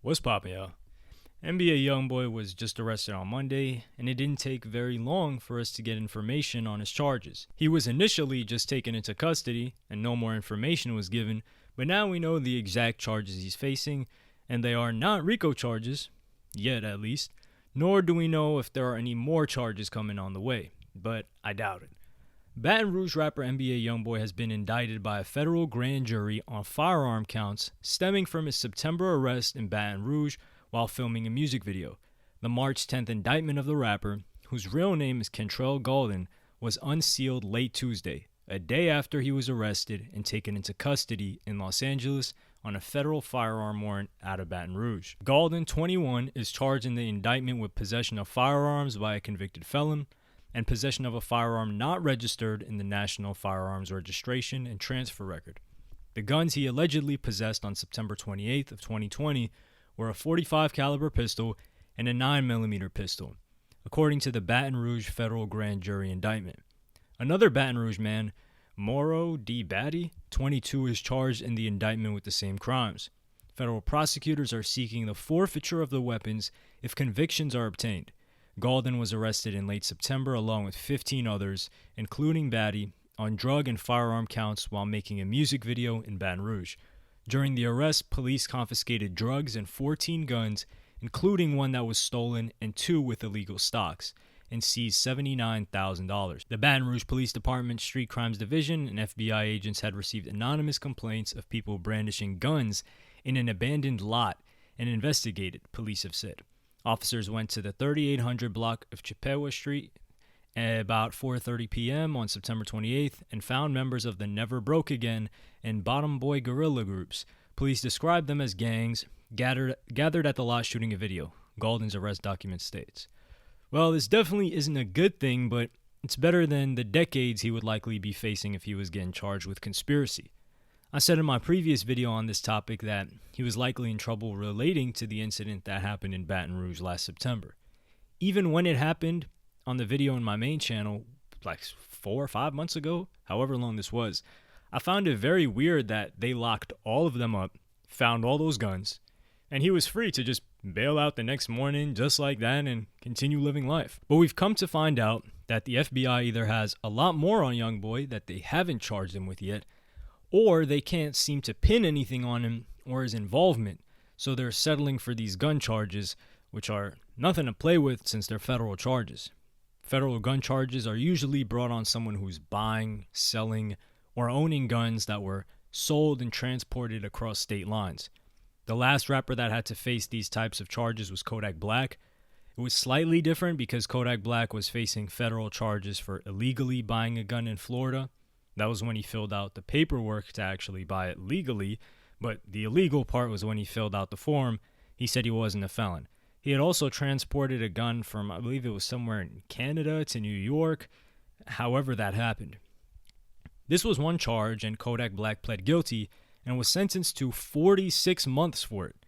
What's poppin', y'all? NBA YoungBoy was just arrested on Monday, and it didn't take very long for us to get information on his charges. He was initially just taken into custody, and no more information was given, but now we know the exact charges he's facing, and they are not RICO charges, yet at least, nor do we know if there are any more charges coming on the way, but I doubt it. Baton Rouge rapper NBA YoungBoy has been indicted by a federal grand jury on firearm counts stemming from his September arrest in Baton Rouge while filming a music video. The March 10th indictment of the rapper, whose real name is Kentrell Gaulden, was unsealed late Tuesday, a day after he was arrested and taken into custody in Los Angeles on a federal firearm warrant out of Baton Rouge. Gaulden, 21, is charged in the indictment with possession of firearms by a convicted felon and possession of a firearm not registered in the National Firearms Registration and Transfer Record. The guns he allegedly possessed on September 28th of 2020 were a .45 caliber pistol and a 9mm pistol, according to the Baton Rouge federal grand jury indictment. Another Baton Rouge man, Mauro D. Batty, 22, is charged in the indictment with the same crimes. Federal prosecutors are seeking the forfeiture of the weapons if convictions are obtained. Gaulden was arrested in late September along with 15 others, including Batty, on drug and firearm counts while making a music video in Baton Rouge. During the arrest, police confiscated drugs and 14 guns, including one that was stolen and 2 with illegal stocks, and seized $79,000. The Baton Rouge Police Department Street Crimes Division and FBI agents had received anonymous complaints of people brandishing guns in an abandoned lot and investigated, police have said. Officers went to the 3800 block of Chippewa Street at about 4:30 p.m. on September 28th and found members of the Never Broke Again and Bottom Boy guerrilla groups. Police described them as gangs gathered at the lot shooting a video. Gaulden's arrest document states. Well, this definitely isn't a good thing, but it's better than the decades he would likely be facing if he was getting charged with conspiracy. I said in my previous video on this topic that he was likely in trouble relating to the incident that happened in Baton Rouge last September. Even when it happened on the video on my main channel, like 4 or 5 months ago, however long this was, I found it very weird that they locked all of them up, found all those guns, and he was free to just bail out the next morning just like that and continue living life. But we've come to find out that the FBI either has a lot more on YoungBoy that they haven't charged him with yet, or they can't seem to pin anything on him or his involvement, so they're settling for these gun charges, which are nothing to play with since they're federal charges. Federal gun charges are usually brought on someone who's buying, selling, or owning guns that were sold and transported across state lines. The last rapper that had to face these types of charges was Kodak Black. It was slightly different because Kodak Black was facing federal charges for illegally buying a gun in Florida. That was when he filled out the paperwork to actually buy it legally, but the illegal part was when he filled out the form. He said he wasn't a felon. He had also transported a gun from, I believe it was somewhere in Canada to New York, however that happened. This was one charge, and Kodak Black pled guilty and was sentenced to 46 months for it.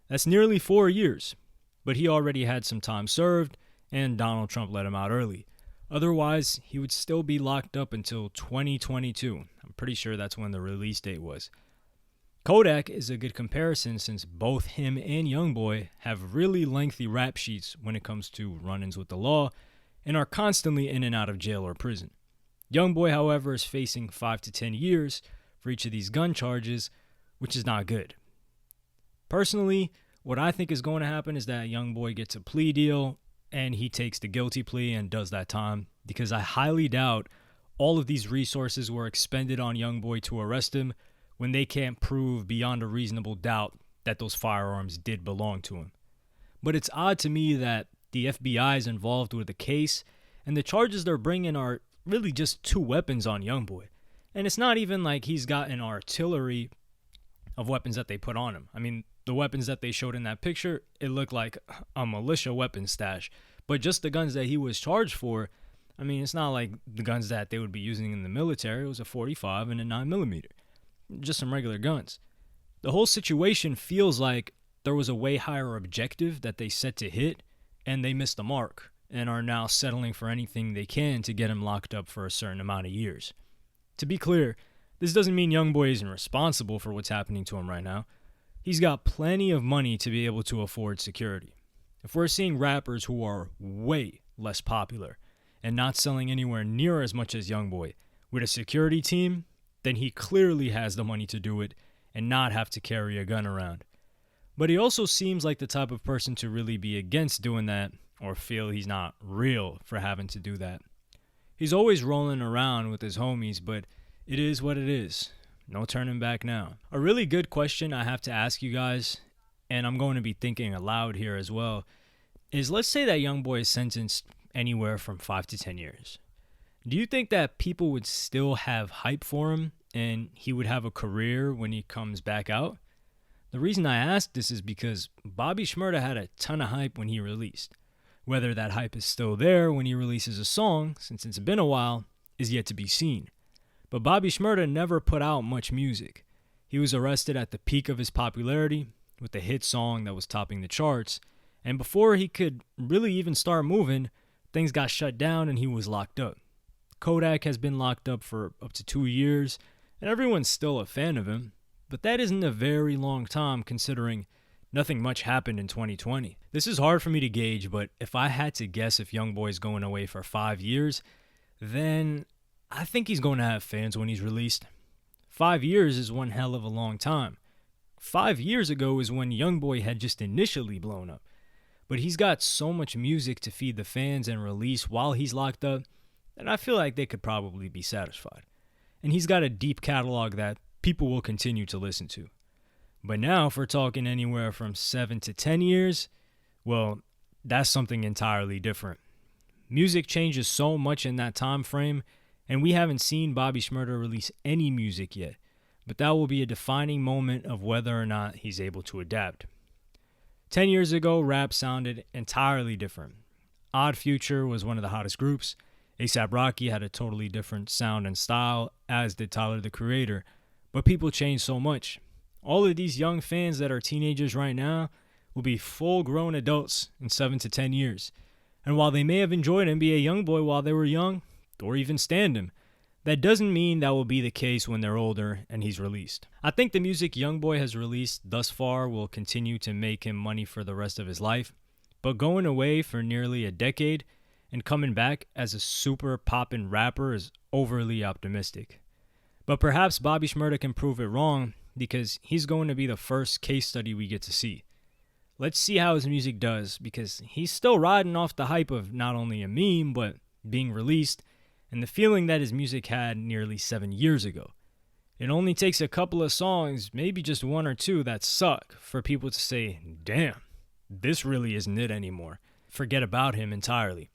That's nearly 4 years, but he already had some time served, and Donald Trump let him out early. Otherwise, he would still be locked up until 2022. I'm pretty sure that's when the release date was. Kodak is a good comparison since both him and YoungBoy have really lengthy rap sheets when it comes to run-ins with the law and are constantly in and out of jail or prison. YoungBoy, however, is facing 5 to 10 years for each of these gun charges, which is not good. Personally, what I think is going to happen is that YoungBoy gets a plea deal and he takes the guilty plea and does that time, because I highly doubt all of these resources were expended on YoungBoy to arrest him when they can't prove beyond a reasonable doubt that those firearms did belong to him. But it's odd to me that the FBI is involved with the case, and the charges they're bringing are really just 2 weapons on YoungBoy. And it's not even like he's got an artillery of weapons that they put on him. I mean, the weapons that they showed in that picture, it looked like a militia weapons stash. But just the guns that he was charged for, I mean, it's not like the guns that they would be using in the military. It was a .45 and a 9mm. Just some regular guns. The whole situation feels like there was a way higher objective that they set to hit, and they missed the mark, and are now settling for anything they can to get him locked up for a certain amount of years. To be clear, this doesn't mean YoungBoy isn't responsible for what's happening to him right now. He's got plenty of money to be able to afford security. If we're seeing rappers who are way less popular and not selling anywhere near as much as YoungBoy with a security team, then he clearly has the money to do it and not have to carry a gun around. But he also seems like the type of person to really be against doing that or feel he's not real for having to do that. He's always rolling around with his homies, but it is what it is. No turning back now. A really good question I have to ask you guys, and I'm going to be thinking aloud here as well, is let's say that YoungBoy is sentenced anywhere from 5 to 10 years. Do you think that people would still have hype for him and he would have a career when he comes back out? The reason I ask this is because Bobby Shmurda had a ton of hype when he released. Whether that hype is still there when he releases a song, since it's been a while, is yet to be seen. But Bobby Shmurda never put out much music. He was arrested at the peak of his popularity with a hit song that was topping the charts, and before he could really even start moving, things got shut down and he was locked up. Kodak has been locked up for up to 2 years, and everyone's still a fan of him. But that isn't a very long time considering nothing much happened in 2020. This is hard for me to gauge, but if I had to guess if YoungBoy's going away for 5 years, then I think he's going to have fans when he's released. 5 years is one hell of a long time. 5 years ago is when YoungBoy had just initially blown up. But he's got so much music to feed the fans and release while he's locked up that I feel like they could probably be satisfied. And he's got a deep catalog that people will continue to listen to. But now, if we're talking anywhere from 7 to 10 years, well, that's something entirely different. Music changes so much in that time frame, and we haven't seen Bobby Shmurda release any music yet. But that will be a defining moment of whether or not he's able to adapt. 10 years ago, rap sounded entirely different. Odd Future was one of the hottest groups. A$AP Rocky had a totally different sound and style, as did Tyler, the Creator. But people change so much. All of these young fans that are teenagers right now will be full-grown adults in 7 to 10 years. And while they may have enjoyed NBA YoungBoy while they were young, or even stand him, that doesn't mean that will be the case when they're older and he's released. I think the music YoungBoy has released thus far will continue to make him money for the rest of his life. But going away for nearly a decade and coming back as a super poppin' rapper is overly optimistic. But perhaps Bobby Shmurda can prove it wrong because he's going to be the first case study we get to see. Let's see how his music does because he's still riding off the hype of not only a meme but being released and the feeling that his music had nearly 7 years ago. It only takes a couple of songs, maybe just one or two that suck for people to say, damn, this really isn't it anymore. Forget about him entirely.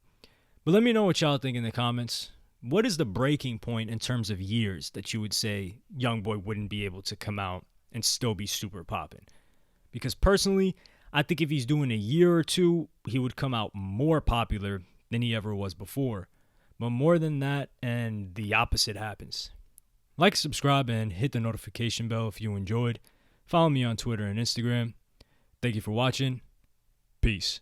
But let me know what y'all think in the comments. What is the breaking point in terms of years that you would say YoungBoy wouldn't be able to come out and still be super poppin'? Because personally, I think if he's doing a year or two, he would come out more popular than he ever was before. But more than that, and the opposite happens. Like, subscribe, and hit the notification bell if you enjoyed. Follow me on Twitter and Instagram. Thank you for watching. Peace.